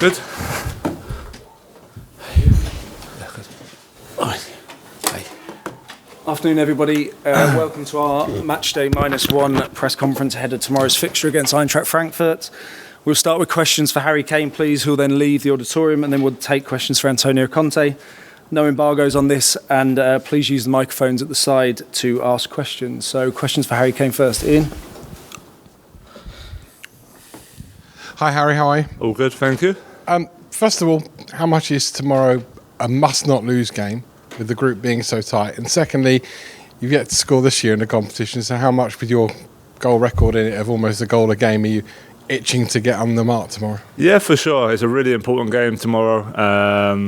Good. Afternoon, everybody. Welcome to our Matchday -1 press conference ahead of tomorrow's fixture against Eintracht Frankfurt. We'll start with questions for Harry Kane, please, who'll then leave the auditorium, and then we'll take questions for Antonio Conte. No embargoes on this, and please use the microphones at the side to ask questions. So, questions for Harry Kane first. Ian? Hi, Harry. How are you? All good, thank you. First of all, how much is tomorrow a must-not-lose game, with the group being so tight? And secondly, you've yet to score this year in the competition, so how much, with your goal record in it of almost a goal a game, are you itching to get on the mark tomorrow? Yeah, for sure. It's a really important game tomorrow.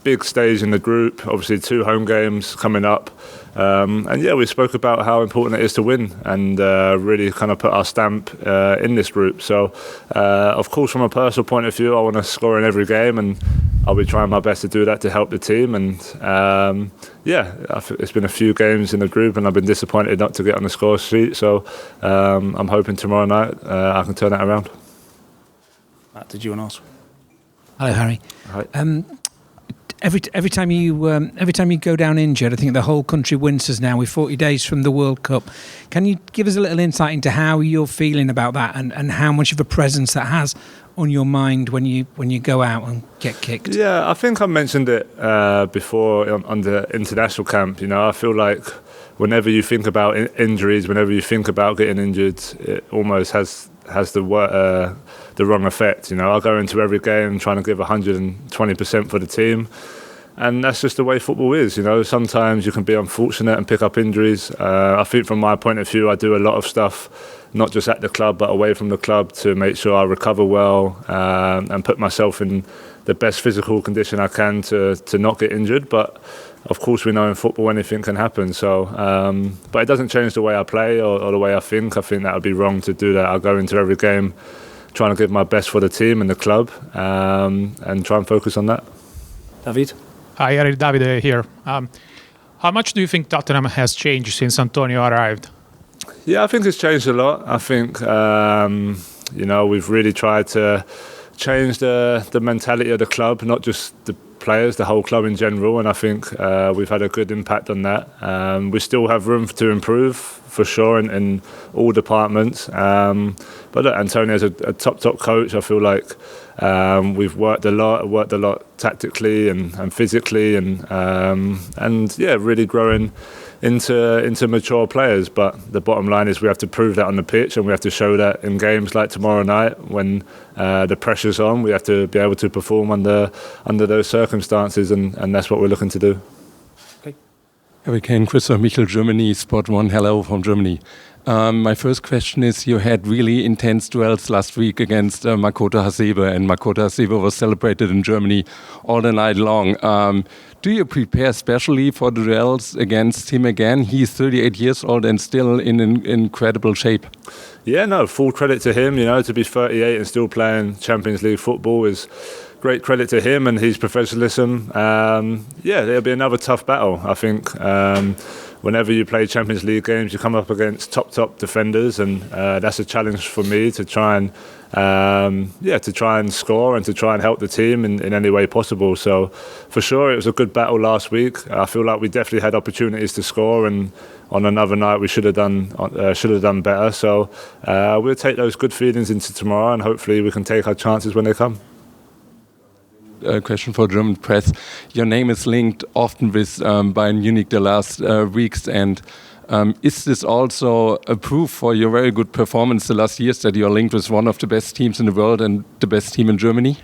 Big stage in the group, obviously 2 home games coming up. And yeah, we spoke about how important it is to win and really kind of put our stamp in this group. So, of course, from a personal point of view, I want to score in every game, and I'll be trying my best to do that to help the team. And yeah, it's been a few games in the group, and I've been disappointed not to get on the score sheet. So I'm hoping tomorrow night I can turn that around. Matt, did you want to ask? Hello, Harry. Hi. Every time you go down injured, I think the whole country winces now with 40 days from the World Cup. Can you give us a little insight into how you're feeling about that, and how much of a presence that has on your mind when you go out and get kicked? Yeah, I think I mentioned it before on the international camp. You know, I feel like whenever you think about injuries, whenever you think about getting injured, it almost has the wrong effect. You know, I go into every game trying to give 120% for the team, and that's just the way football is. You know, sometimes you can be unfortunate and pick up injuries. I think from my point of view, I do a lot of stuff, not just at the club but away from the club, to make sure I recover well and put myself in the best physical condition I can to not get injured. But of course, we know in football anything can happen. So, but it doesn't change the way I play or the way I think. I think that would be wrong to do that. I go into every game trying to give my best for the team and the club, and try and focus on that. David? Hi, Harry. Davide here. How much do you think Tottenham has changed since Antonio arrived? Yeah, I think it's changed a lot. I think you know, we've really tried to change the mentality of the club, not just the players, the whole club in general, and I think we've had a good impact on that. We still have room to improve, for sure, in all departments. But look, Antonio's a top coach. I feel like we've worked a lot tactically and physically, and yeah, really growing into mature players. But the bottom line is we have to prove that on the pitch, and we have to show that in games like tomorrow night when the pressure's on. We have to be able to perform under those circumstances, and that's what we're looking to do. Okay. Harry Kane, Christopher Michel, Germany, Sport 1, hello from Germany. My first question is, you had really intense duels last week against Makoto Hasebe, and Makoto Hasebe was celebrated in Germany all the night long. Do you prepare specially for the duels against him again? He's 38 years old and still in incredible shape. Yeah, no, full credit to him. You know, to be 38 and still playing Champions League football is great credit to him and his professionalism. Yeah, there'll be another tough battle. I think whenever you play Champions League games, you come up against top defenders, and that's a challenge for me to try and score and to try and help the team in any way possible. So for sure, it was a good battle last week. I feel like we definitely had opportunities to score, and on another night we should have done better. So we'll take those good feelings into tomorrow, and hopefully we can take our chances when they come. A question for German press. Your name is linked often with Bayern Munich the last weeks, and is this also a proof for your very good performance the last years that you're linked with one of the best teams in the world and the best team in Germany?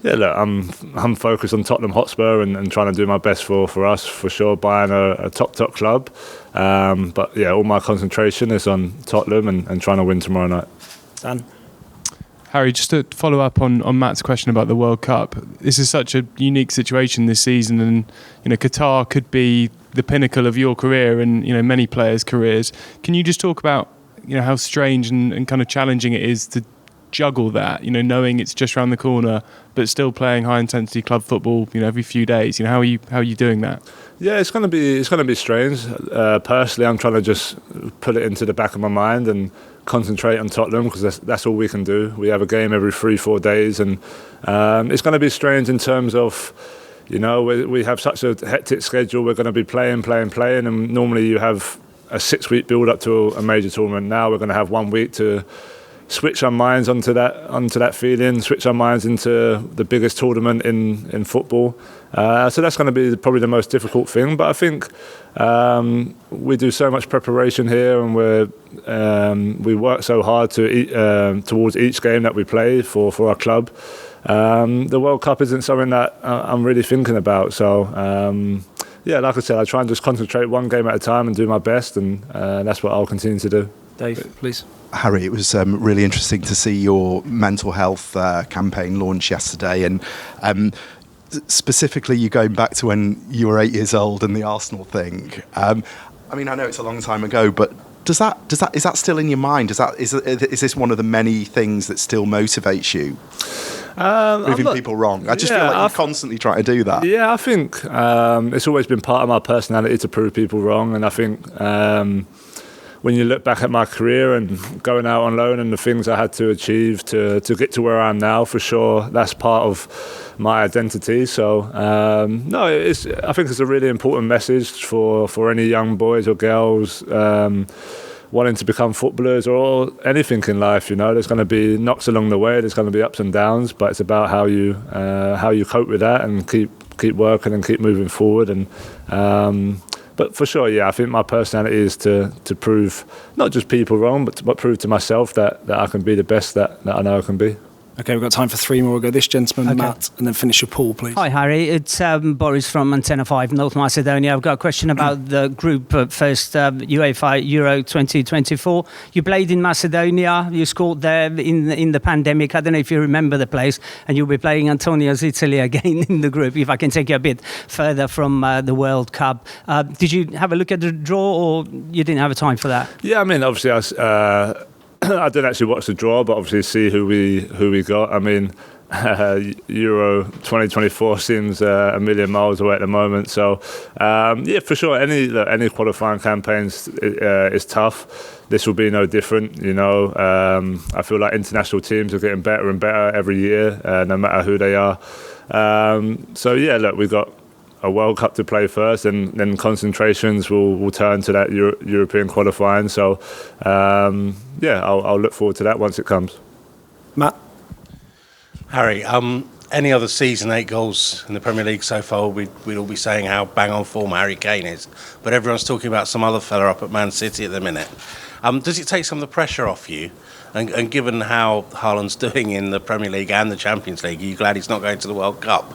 Yeah, look, I'm focused on Tottenham Hotspur and trying to do my best for us, for sure. Bayern are a top club, but yeah, all my concentration is on Tottenham and trying to win tomorrow night. Dan? Harry, just to follow up on Matt's question about the World Cup, this is such a unique situation this season, and you know, Qatar could be the pinnacle of your career and, you know, many players' careers. Can you just talk about, you know, how strange and kind of challenging it is to juggle that, knowing it's just around the corner, but still playing high intensity club football, every few days? How are you doing that? Yeah, it's gonna be strange. Personally, I'm trying to just put it into the back of my mind and concentrate on Tottenham, because that's all we can do. We have a game every 3-4 days, and it's going to be strange in terms of, we have such a hectic schedule. We're going to be playing, and normally you have a 6-week build up to a major tournament. Now we're going to have 1 week to switch our minds onto that feeling, switch our minds into the biggest tournament in football. So that's going to be probably the most difficult thing. But I think we do so much preparation here, and we work so hard towards each game that we play for our club. The World Cup isn't something that I'm really thinking about. So yeah, like I said, I try and just concentrate one game at a time and do my best, and that's what I'll continue to do. Dave, please. Harry, it was really interesting to see your mental health campaign launch yesterday, and specifically you going back to when you were 8 years old and the Arsenal thing. I know it's a long time ago, but is that still in your mind? Is this one of the many things that still motivates you? Proving people wrong. I just feel like you're constantly trying to do that. Yeah, I think it's always been part of my personality to prove people wrong, and I think when you look back at my career and going out on loan and the things I had to achieve to get to where I am now, for sure, that's part of my identity. So no, I think it's a really important message for any young boys or girls wanting to become footballers or anything in life. There's going to be knocks along the way, there's going to be ups and downs, but it's about how you cope with that and keep working and keep moving forward. And but for sure, yeah, I think my personality is to prove not just people wrong, but prove to myself that I can be the best that I know I can be. Okay, we've got time for 3 more. We'll go this gentleman, Matt, and then finish your Paul, please. Hi, Harry. It's Boris from Antenna 5, North Macedonia. I've got a question about the group first, UEFA Euro 2024. You played in Macedonia. You scored there in the pandemic. I don't know if you remember the place. And you'll be playing Antonio's Italy again in the group, if I can take you a bit further from the World Cup. Did you have a look at the draw, or you didn't have a time for that? Yeah, obviously, I didn't actually watch the draw, but obviously see who we got. Euro 2024 seems a million miles away at the moment. So yeah, for sure, any qualifying campaigns is tough. This will be no different. I feel like international teams are getting better and better every year, no matter who they are. So yeah, look, we've got a World Cup to play first, and then concentrations will turn to that European qualifying. So yeah, I'll look forward to that once it comes. Matt? Harry, any other season, 8 goals in the Premier League so far, we'd all be saying how bang on form Harry Kane is. But everyone's talking about some other fella up at Man City at the minute. Does it take some of the pressure off you? And given how Haaland's doing in the Premier League and the Champions League, are you glad he's not going to the World Cup?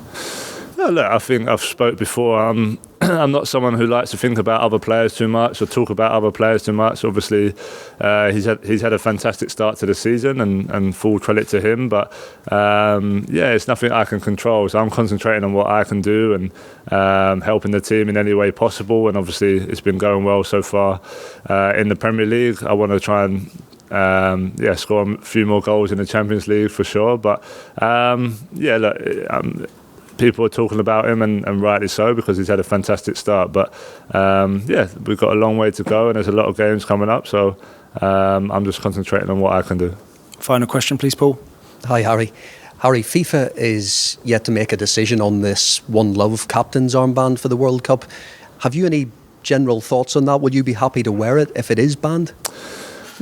No, look, I think I've spoke before. I'm not someone who likes to think about other players too much or talk about other players too much. Obviously, he's had a fantastic start to the season, and full credit to him. But yeah, it's nothing I can control. So I'm concentrating on what I can do and helping the team in any way possible. And obviously, it's been going well so far in the Premier League. I want to try and score a few more goals in the Champions League for sure. But yeah, look. People are talking about him, and rightly so, because he's had a fantastic start. But yeah, we've got a long way to go, and there's a lot of games coming up. So I'm just concentrating on what I can do. Final question, please, Paul. Hi, Harry. Harry, FIFA is yet to make a decision on this One Love captain's armband for the World Cup. Have you any general thoughts on that? Would you be happy to wear it if it is banned?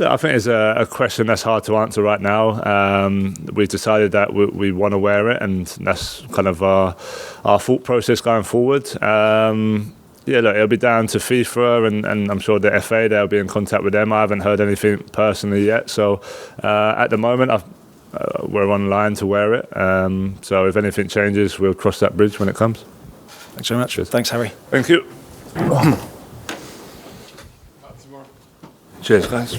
I think it's a question that's hard to answer right now. We've decided that we want to wear it, and that's kind of our thought process going forward. Yeah, look, it'll be down to FIFA, and I'm sure the FA, they'll be in contact with them. I haven't heard anything personally yet. So at the moment, we're online to wear it. So if anything changes, we'll cross that bridge when it comes. Thanks very much. Cheers. Thanks, Harry. Thank you. Cheers, guys.